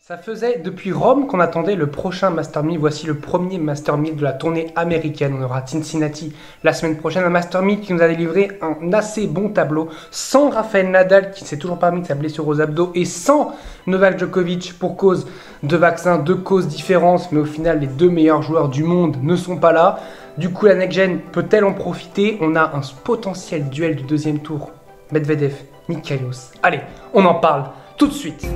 Ça faisait depuis Rome qu'on attendait le prochain Master 1000. Voici le premier Master 1000 de la tournée américaine. On aura Cincinnati la semaine prochaine. Un Master 1000 qui nous a délivré un assez bon tableau. Sans Rafael Nadal qui s'est toujours parmi de sa blessure aux abdos. Et sans Novak Djokovic pour cause de vaccins, deux causes différentes. Mais au final, les deux meilleurs joueurs du monde ne sont pas là. Du coup, la next-gen peut-elle en profiter? On a un potentiel duel du deuxième tour. Medvedev, Nick Kyrgios. Allez, on en parle tout de suite.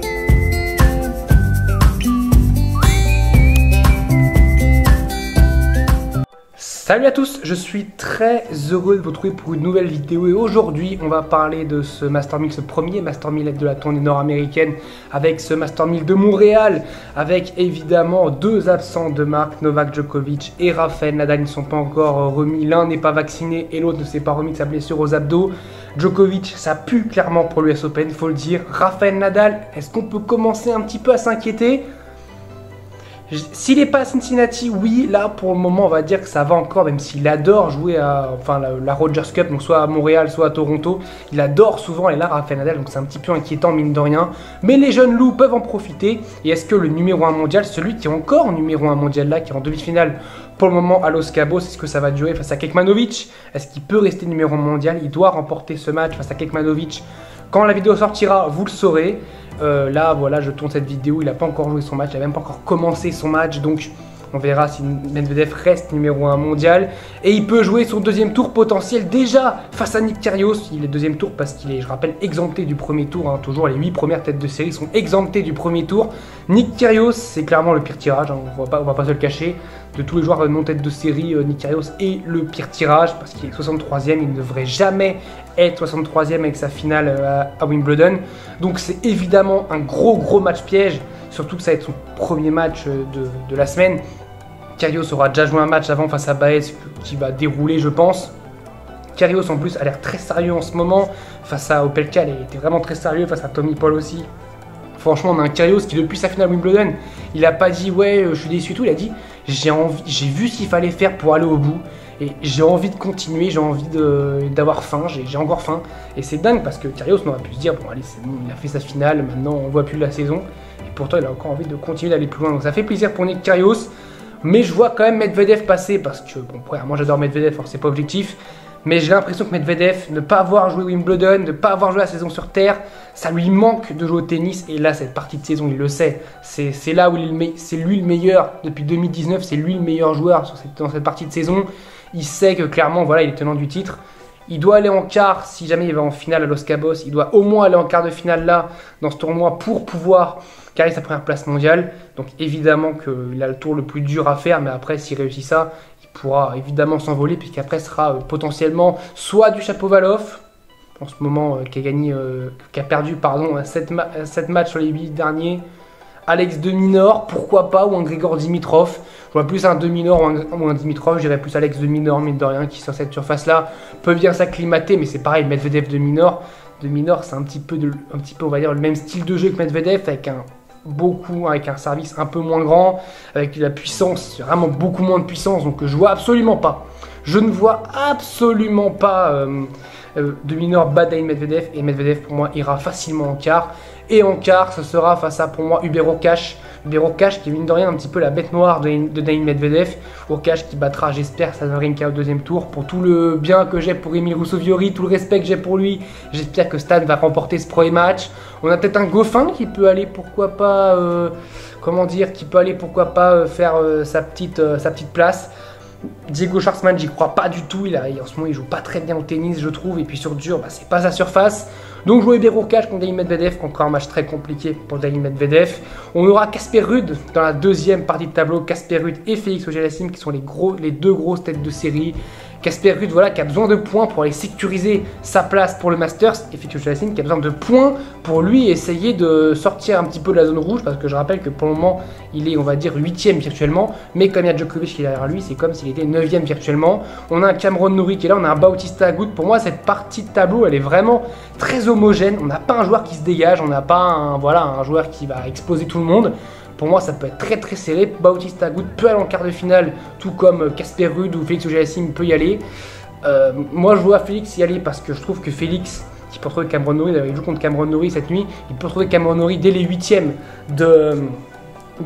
Salut à tous, je suis très heureux de vous retrouver pour une nouvelle vidéo et aujourd'hui on va parler de ce Master 1000, ce premier Master 1000 de la tournée nord-américaine avec ce Master 1000 de Montréal avec évidemment deux absents de marque, Novak Djokovic et Rafael Nadal. Ils ne sont pas encore remis, l'un n'est pas vacciné et l'autre ne s'est pas remis de sa blessure aux abdos. Djokovic, ça pue clairement pour l'US Open, il faut le dire. Rafael Nadal, est-ce qu'on peut commencer un petit peu à s'inquiéter? S'il n'est pas à Cincinnati, oui, là pour le moment on va dire que ça va encore, même s'il adore jouer à la Rogers Cup, donc soit à Montréal, soit à Toronto. Il adore souvent aller là, Rafael Nadal, donc c'est un petit peu inquiétant mine de rien. Mais les jeunes loups peuvent en profiter. Et est-ce que le numéro 1 mondial, celui qui est encore numéro 1 mondial là, qui est en demi-finale pour le moment à Los Cabos, est-ce que ça va durer face à Kekmanovic? Est-ce qu'il peut rester numéro 1 mondial? Il doit remporter ce match face à Kekmanovic. Quand la vidéo sortira, vous le saurez. Là, voilà, je tourne cette vidéo, il n'a pas encore joué son match, il n'a même pas encore commencé son match, donc on verra si Medvedev reste numéro 1 mondial. Et il peut jouer son deuxième tour potentiel déjà face à Nick Kyrgios. Il est deuxième tour parce qu'il est, je rappelle, exempté du premier tour. Hein. Toujours les 8 premières têtes de série sont exemptées du premier tour. Nick Kyrgios, c'est clairement le pire tirage, hein. On va pas se le cacher. De tous les joueurs non tête de série, Nick Kyrgios est le pire tirage parce qu'il est 63e. Il ne devrait jamais être 63e avec sa finale à Wimbledon. Donc c'est évidemment un gros match piège. Surtout que ça va être son premier match de la semaine. Kyrgios aura déjà joué un match avant face à Baez qui va dérouler, je pense. Kyrgios en plus a l'air très sérieux en ce moment. Face à Opelka, il était vraiment très sérieux. Face à Tommy Paul aussi. Franchement, on a un Kyrgios qui depuis sa finale à Wimbledon, il n'a pas dit ouais je suis déçu et tout. Il a dit j'ai vu ce qu'il fallait faire pour aller au bout. Et j'ai envie de continuer, j'ai envie d'avoir faim, j'ai encore faim. Et c'est dingue parce que Kyrgios on aurait pu se dire bon allez c'est bon, il a fait sa finale, maintenant on ne voit plus la saison. Et pourtant il a encore envie de continuer d'aller plus loin. Donc ça fait plaisir pour Nick Kyrgios. Mais je vois quand même Medvedev passer parce que, bon, moi j'adore Medvedev, c'est pas objectif. Mais j'ai l'impression que Medvedev, ne pas avoir joué Wimbledon, ne pas avoir joué la saison sur terre, ça lui manque de jouer au tennis. Et là, cette partie de saison, il le sait. C'est là où c'est lui le meilleur. Depuis 2019, c'est lui le meilleur joueur dans cette partie de saison. Il sait que clairement, voilà, il est tenant du titre. Il doit aller en quart, si jamais il va en finale à Los Cabos, il doit au moins aller en quart de finale là, dans ce tournoi, pour pouvoir carrer sa première place mondiale. Donc évidemment qu'il a le tour le plus dur à faire, mais après s'il réussit ça, il pourra évidemment s'envoler, puisqu'après sera potentiellement soit du Shapovalov, en ce moment qui a perdu 7 matchs sur les 8 derniers, Alex de Minaur, pourquoi pas, ou un Grigor Dimitrov. Je vois plus un de Minaur ou un Dimitrov, je dirais plus Alex de Minaur, mine de rien, qui sur cette surface-là peut bien s'acclimater, mais c'est pareil, Medvedev de Minaur. De Minaur, c'est un petit peu, on va dire, le même style de jeu que Medvedev, avec un service un peu moins grand, avec la puissance, vraiment beaucoup moins de puissance, donc je vois absolument pas. Je ne vois absolument pas de Minaur battre Daniil Medvedev, et Medvedev pour moi ira facilement en quart. Et en quart, ce sera face à pour moi Hubert Hurkacz. Hubert Hurkacz qui est mine de rien un petit peu la bête noire de Daniil Medvedev. Hurkacz qui battra, j'espère, Wawrinka au deuxième tour. Pour tout le bien que j'ai pour Emil Ruusuvuori, tout le respect que j'ai pour lui, j'espère que Stan va remporter ce premier match. On a peut-être un Goffin qui peut aller pourquoi pas, faire sa petite place. Diego Schwartzman, j'y crois pas du tout. En ce moment, il joue pas très bien au tennis, je trouve. Et puis sur dur, c'est pas sa surface. Donc jouer Hubert Hurkacz contre Daniil Medvedev, encore un match très compliqué pour Daniil Medvedev. On aura Casper Ruud dans la deuxième partie de tableau. Casper Ruud et Félix Auger-Aliassime qui sont les deux grosses têtes de série. Casper Ruud, voilà, qui a besoin de points pour aller sécuriser sa place pour le Masters. Et Félix Auger-Aliassime qui a besoin de points pour lui essayer de sortir un petit peu de la zone rouge. Parce que je rappelle que pour le moment, il est, on va dire, 8e virtuellement. Mais comme il y a Djokovic qui est derrière lui, c'est comme s'il était 9e virtuellement. On a un Cameron Norrie qui est là, on a un Bautista Agut. Pour moi, cette partie de tableau, elle est vraiment très homogène. On n'a pas un joueur qui se dégage, on n'a pas un joueur qui va exploser tout le monde. Pour moi, ça peut être très serré. Bautista Agut peut aller en quart de finale, tout comme Casper Ruud ou Félix Auger-Aliassime peut y aller. Moi, je vois Félix y aller parce que je trouve que Félix qui peut retrouver Cameron Norrie. Il joue contre Cameron Norrie cette nuit. Il peut retrouver Cameron Norrie dès les 8e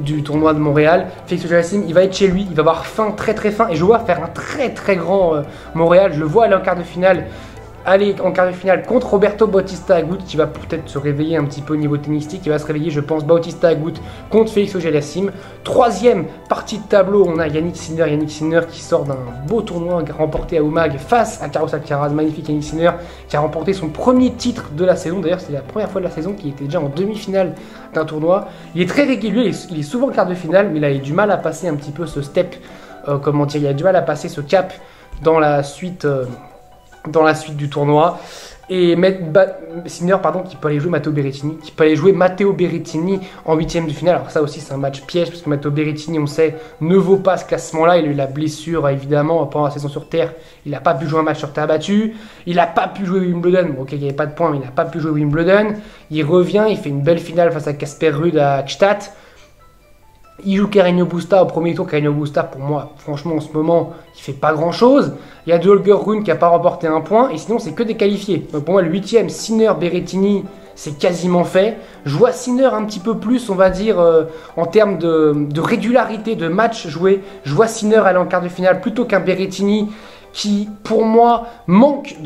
du tournoi de Montréal. Félix Auger-Aliassime, il va être chez lui, il va avoir faim, très très faim, et je vois faire un très très grand Montréal. Je le vois aller en quart de finale. Aller en quart de finale contre Roberto Bautista Agut, qui va peut-être se réveiller un petit peu au niveau tennistique. Il va se réveiller, je pense, Bautista Agut contre Félix Auger-Aliassime. Troisième partie de tableau, on a Yannick Sinner qui sort d'un beau tournoi remporté à Umag face à Carlos Alcaraz. Magnifique Yannick Sinner qui a remporté son premier titre de la saison. D'ailleurs, c'est la première fois de la saison qu'il était déjà en demi-finale d'un tournoi. Il est très régulier, il est souvent en quart de finale, mais il a du mal à passer un petit peu ce step, comment dire, il a du mal à passer ce cap dans la suite du tournoi. Et Sinner, qui peut aller jouer Matteo Berrettini, en 8e de finale. Alors ça aussi c'est un match piège, parce que Matteo Berrettini, on sait, ne vaut pas ce classement-là. Il a eu la blessure, évidemment, pendant la saison sur terre. Il n'a pas pu jouer un match sur terre battue. Il n'a pas pu jouer Wimbledon. Bon, ok, il n'y avait pas de points, mais il n'a pas pu jouer Wimbledon. Il revient, il fait une belle finale face à Casper Ruud à Gstaad. Il joue Carreño Busta au premier tour. Carreño Busta, pour moi, franchement, en ce moment, il fait pas grand-chose. Il y a de Holger Rune qui n'a pas remporté un point. Et sinon, c'est que des qualifiés. Donc pour moi, le 8e, Sinner, Berrettini, c'est quasiment fait. Je vois Sinner un petit peu plus, on va dire, en termes de régularité de match joué. Je vois Sinner aller en quart de finale plutôt qu'un Berrettini qui, pour moi, manque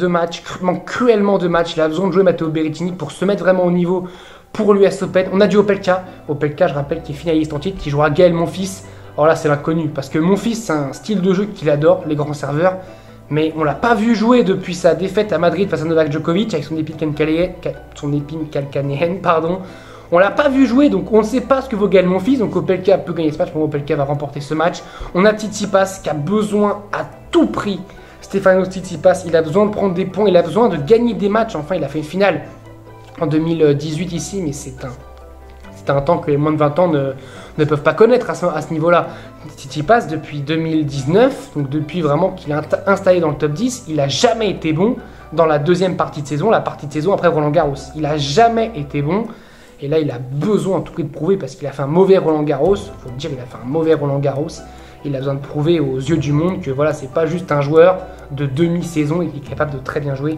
cruellement de matchs. Il a besoin de jouer Matteo Berrettini pour se mettre vraiment au niveau pour l'US Open. On a du Opelka, je rappelle, qui est finaliste en titre, qui jouera Gaël Monfils. Alors là, c'est l'inconnu, parce que Monfils, c'est un style de jeu qu'il adore, les grands serveurs, mais on l'a pas vu jouer depuis sa défaite à Madrid face à Novak Djokovic avec son épine calcanéenne, pardon. On l'a pas vu jouer, donc on ne sait pas ce que vaut Gaël Monfils. Donc Opelka peut gagner ce match. Pour moi, Opelka va remporter ce match. On a Tsitsipas qui a besoin à tout prix. Stefanos Tsitsipas, il a besoin de prendre des points, il a besoin de gagner des matchs. Enfin, il a fait une finale en 2018 ici, mais c'est un temps que les moins de 20 ans ne peuvent pas connaître à ce niveau-là. Tsitsipas, depuis 2019, donc depuis vraiment qu'il est installé dans le top 10, il n'a jamais été bon dans la deuxième partie de saison, la partie de saison après Roland Garros. Il n'a jamais été bon, et là il a besoin en tout cas de prouver, parce qu'il a fait un mauvais Roland Garros, il faut le dire, il a fait un mauvais Roland Garros. Il a besoin de prouver aux yeux du monde que voilà, c'est pas juste un joueur de demi-saison, il est capable de très bien jouer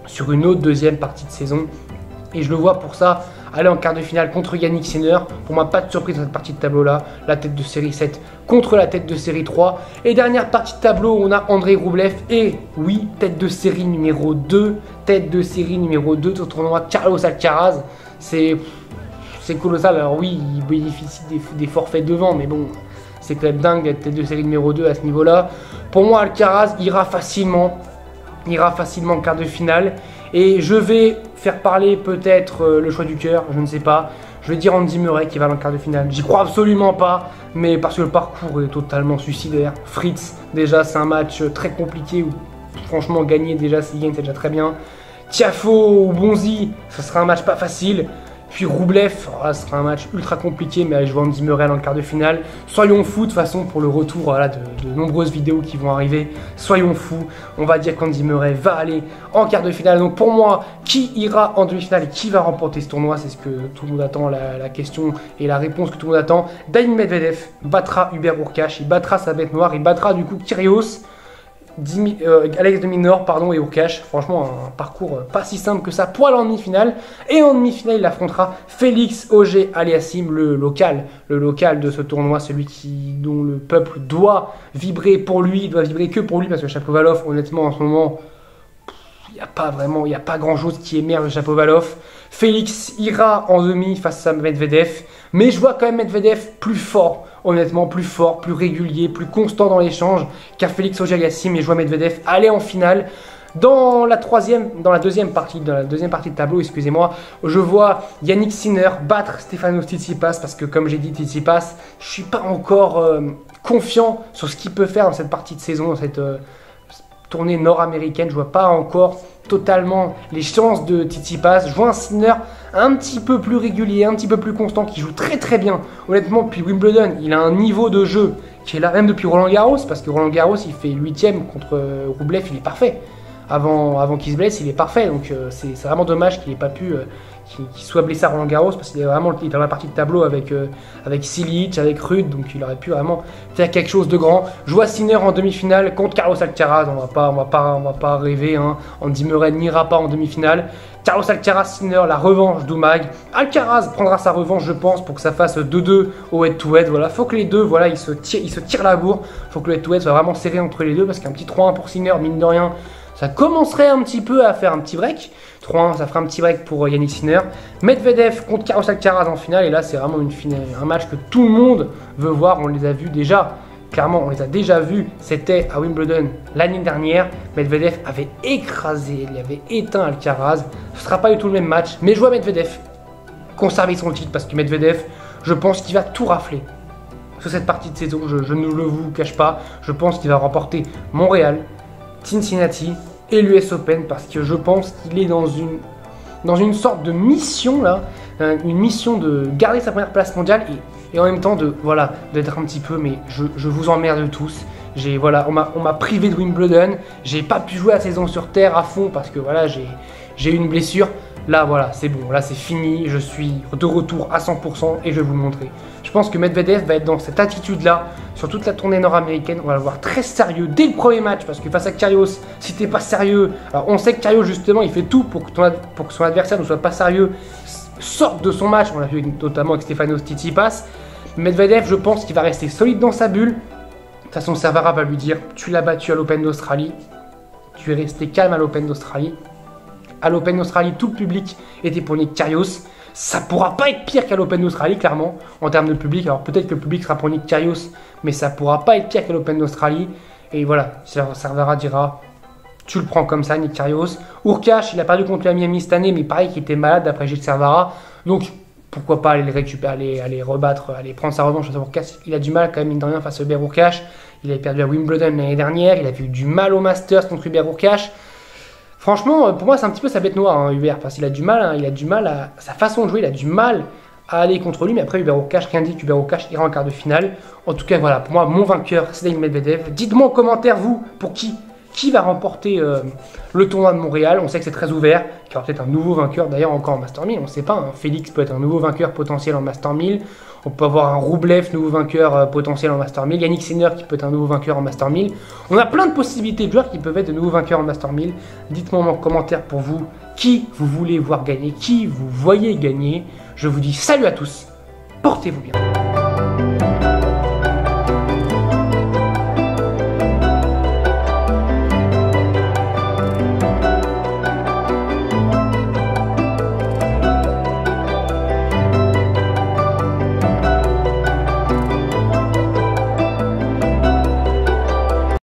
sur une autre deuxième partie de saison. Et je le vois pour ça aller en quart de finale contre Yannick Sinner. Pour moi, pas de surprise dans cette partie de tableau-là. La tête de série 7 contre la tête de série 3. Et dernière partie de tableau, on a Andrei Rublev. Et oui, tête de série numéro 2. Tête de série numéro 2 de tournoi Carlos Alcaraz. C'est colossal. Alors oui, il bénéficie des forfaits devant, mais bon, c'est quand même dingue d'être tête de série numéro 2 à ce niveau-là. Pour moi, Alcaraz ira facilement en quart de finale. Et je vais faire parler peut-être le choix du cœur, je ne sais pas. Je vais dire Andy Murray qui va en quart de finale. J'y crois absolument pas, mais parce que le parcours est totalement suicidaire. Fritz, déjà, c'est un match très compliqué où, franchement, gagner déjà, s'il gagne, c'est déjà très bien. Tiafoe ou Bonzi, ce sera un match pas facile. Puis Rublev, ce sera un match ultra compliqué, mais allez, je vois Andy Murray en quart de finale. Soyons fous de toute façon pour le retour voilà, de nombreuses vidéos qui vont arriver. Soyons fous, on va dire qu'Andy Murray va aller en quart de finale. Donc pour moi, qui ira en demi-finale et qui va remporter ce tournoi? C'est ce que tout le monde attend, la question et la réponse que tout le monde attend. Daniil Medvedev battra Hubert Hurkacz, il battra sa bête noire, il battra du coup Kyrgios. Alex de Minaur et Hurkacz. Franchement, un parcours pas si simple que ça pour aller en demi-finale. Et en demi-finale, il affrontera Félix Auger-Aliassime, le local de ce tournoi, celui dont le peuple doit vibrer pour lui, doit vibrer que pour lui, parce que Shapovalov, honnêtement, en ce moment, il n'y a pas grand-chose qui émerge de Shapovalov. Félix ira en demi face à Medvedev, mais je vois quand même Medvedev plus fort, honnêtement plus fort, plus régulier, plus constant dans l'échange qu'à Félix Auger-Aliassime, et je vois Medvedev aller en finale. Dans la deuxième partie de tableau, excusez-moi, je vois Yannick Sinner battre Stefanos Tsitsipas, parce que comme j'ai dit, Tsitsipas, je suis pas encore confiant sur ce qu'il peut faire dans cette partie de saison, dans cette tournée nord-américaine. Je vois pas encore totalement les chances de Tsitsipas. Je vois un Sinner un petit peu plus régulier, un petit peu plus constant, qui joue très très bien. Honnêtement, depuis Wimbledon, il a un niveau de jeu qui est là, même depuis Roland Garros, parce que Roland Garros, il fait 8e contre Rublev, il est parfait. Avant qu'il se blesse, il est parfait. Donc c'est vraiment dommage qu'il n'ait pas pu qu'il soit blessé à Roland Garros, parce qu'il est vraiment dans la partie de tableau avec Cilic, avec Ruud, donc il aurait pu vraiment faire quelque chose de grand. Je vois Sinner en demi-finale contre Carlos Alcaraz. On va pas rêver, hein. Andy Murray n'ira pas en demi-finale. Carlos Alcaraz, Sinner, la revanche d'Oumag. Alcaraz prendra sa revanche, je pense, pour que ça fasse 2-2 au head-to-head. Voilà, faut que les deux, voilà, ils se tirent la bourre. Faut que le head-to-head soit vraiment serré entre les deux, parce qu'un petit 3-1 pour Sinner, mine de rien, ça commencerait un petit peu à faire un petit break. 3-1, ça fera un petit break pour Yannick Sinner. Medvedev contre Carlos Alcaraz en finale. Et là, c'est vraiment un match que tout le monde veut voir. On les a vus déjà. Clairement, on les a déjà vus. C'était à Wimbledon l'année dernière. Medvedev avait écrasé, il avait éteint Alcaraz. Ce ne sera pas du tout le même match. Mais je vois Medvedev conserver son titre parce que Medvedev, je pense qu'il va tout rafler. Sur cette partie de saison, je ne le vous cache pas. Je pense qu'il va remporter Montréal, Cincinnati et l'US Open parce que je pense qu'il est dans une sorte de mission là, une mission de garder sa première place mondiale et en même temps d'être un petit peu, mais je vous emmerde tous. Voilà, on m'a privé de Wimbledon, j'ai pas pu jouer la saison sur terre à fond parce que voilà, j'ai eu une blessure. Là voilà, c'est bon, là c'est fini, je suis de retour à 100% et je vais vous le montrer. Je pense que Medvedev va être dans cette attitude-là sur toute la tournée nord-américaine. On va le voir très sérieux dès le premier match parce que face à Kyrgios, si t'es pas sérieux, alors on sait que Kyrgios justement il fait tout pour que son adversaire ne soit pas sérieux, sorte de son match. On l'a vu notamment avec Stefanos Tsitsipas. Medvedev, je pense qu'il va rester solide dans sa bulle. De toute façon, Servara va lui dire tu l'as battu à l'Open d'Australie, tu es resté calme à l'Open d'Australie. À l'Open d'Australie, tout le public était pour Nick Kyrgios. Ça pourra pas être pire qu'à l'Open d'Australie, clairement, en termes de public. Alors peut-être que le public sera pour Nick Kyrgios, mais ça pourra pas être pire qu'à l'Open d'Australie. Et voilà, Servara dira tu le prends comme ça, Nick Kyrgios. Hurkacz, il a perdu contre lui à Miami cette année, mais pareil qu'il était malade d'après Gilles Servara. Donc pourquoi pas aller le récupérer, aller rebattre, aller prendre sa revanche face à Hurkacz. Il a du mal quand même, mine de rien, face à Hubert Hurkacz. Il avait perdu à Wimbledon l'année dernière, il a eu du mal au Masters contre Hubert Hurkacz. Franchement, pour moi, c'est un petit peu sa bête noire, hein, Hubert, parce qu'il a du mal, à sa façon de jouer, il a du mal à aller contre lui. Mais après, Hubert Hurkacz, rien dit qu'Hubert Hurkacz ira en quart de finale. En tout cas, voilà, pour moi, mon vainqueur, c'est Daniil Medvedev. Dites-moi en commentaire, vous, pour qui va remporter le tournoi de Montréal. On sait que c'est très ouvert, qu'il y aura peut-être un nouveau vainqueur, d'ailleurs encore en Master 1000, on ne sait pas. Hein. Félix peut être un nouveau vainqueur potentiel en Master 1000. On peut avoir un Roublev, nouveau vainqueur potentiel en Master 1000. Yannick Sinner qui peut être un nouveau vainqueur en Master 1000. On a plein de possibilités de joueurs qui peuvent être de nouveaux vainqueurs en Master 1000. Dites-moi en commentaire pour vous qui vous voulez voir gagner, qui vous voyez gagner. Je vous dis salut à tous, portez-vous bien.